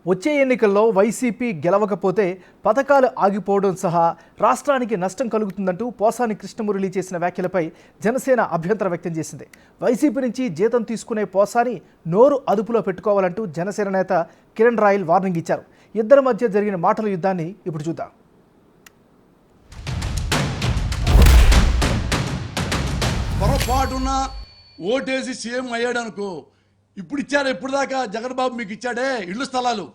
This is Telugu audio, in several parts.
వచ్చే ఎన్నికల్లో వైసీపీ గెలవకపోతే పథకాలు ఆగిపోవడం సహా రాష్ట్రానికి నష్టం కలుగుతుందంటూ పోసాని కృష్ణమురళి చేసిన వ్యాఖ్యలపై జనసేన అభ్యంతరం వ్యక్తం చేసింది. వైసీపీ నుంచి జీతం తీసుకునే పోసాని నోరు అదుపులో పెట్టుకోవాలంటూ జనసేన నేత కిరణ్ రాయల్ వార్నింగ్ ఇచ్చారు. ఇద్దరి మధ్య జరిగిన మాటల యుద్ధాన్ని ఇప్పుడు చూద్దాం. పొరపాటున ఓటేసి సీఎం అయ్యాడు అనుకో, ఇప్పుడు ఇచ్చారు, ఎప్పుడు దాకా జగన్ బాబు మీకు ఇచ్చాడే ఇళ్ళు స్థలాలు,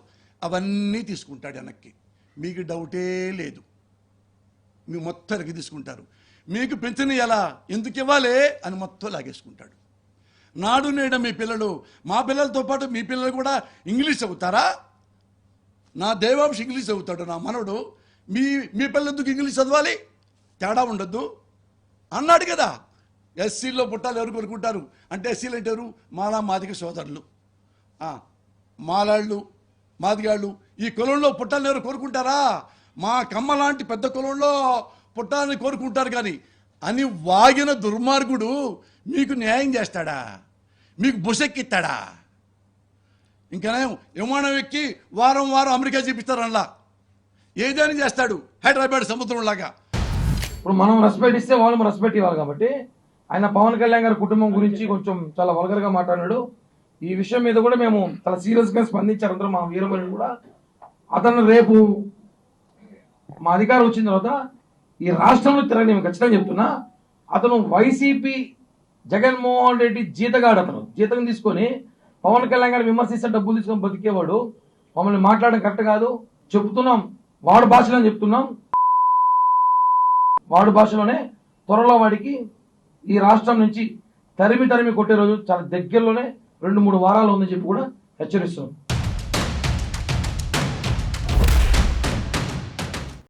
అవన్నీ తీసుకుంటాడు వెనక్కి. మీకు డౌటే లేదు, మీ మొత్తం వెనక్కి తీసుకుంటారు. మీకు పెన్షన్ ఎలా ఎందుకు ఇవ్వాలి అని మొత్తం లాగేసుకుంటాడు. నాడు నేడు మీ పిల్లలు, మా పిల్లలతో పాటు మీ పిల్లలు కూడా ఇంగ్లీష్ చదువుతారా? నా దేవాంశ ఇంగ్లీష్ చదువుతాడు, నా మనవడు. మీ పిల్లలు ఎందుకు ఇంగ్లీష్ చదవాలి? తేడా ఉండద్దు అన్నాడు కదా. ఎస్సీలో పుట్టాలు ఎవరు కోరుకుంటారు అంటే, ఎస్సీలు అంటారు మాలా మాదిగ సోదరులు, మాలాళ్ళు మాదిగాళ్ళు. ఈ కులంలో పుట్టాలని ఎవరు కోరుకుంటారా? మా కమ్మ లాంటి పెద్ద కులంలో పుట్టాలని కోరుకుంటారు. కానీ అని వాగిన దుర్మార్గుడు మీకు న్యాయం చేస్తాడా? మీకు బుసెక్కిస్తాడా? ఇంకా విమానం ఎక్కి వారం వారం అమెరికా చూపిస్తారు. అందులో ఏదైనా చేస్తాడు, హైదరాబాద్ సముద్రంలాగా. ఇప్పుడు మనం రెస్పెక్ట్ ఇస్తే వాళ్ళు రెస్పెక్ట్ ఇవ్వాలి. కాబట్టి ఆయన పవన్ కళ్యాణ్ గారి కుటుంబం గురించి కొంచెం చాలా వల్గర్గా మాట్లాడాడు. ఈ విషయం మీద కూడా మేము చాలా సీరియస్గా స్పందించారు అందరూ. మా వీరమణి కూడా అతను రేపు మా అధికారం వచ్చిన తర్వాత ఈ రాష్ట్రంలో తిరగని మేము ఖచ్చితంగా చెప్తున్నా. అతను వైసీపీ జగన్మోహన్ రెడ్డి జీతగాడు. అతను జీతం తీసుకొని పవన్ కళ్యాణ్ గారిని విమర్శిస్తే డబ్బులు తీసుకొని బతికేవాడు. మమ్మల్ని మాట్లాడడం కరెక్ట్ కాదు చెప్తున్నాం. వాడు భాషలో చెప్తున్నాం. వాడు భాషలోనే త్వరలో వాడికి ఈ రాష్ట్రం నుంచి తరిమి కొట్టే రోజు చాలా దగ్గరలోనే 2-3 వారాలు ఉందని చెప్పి కూడా హెచ్చరిస్తున్నాం.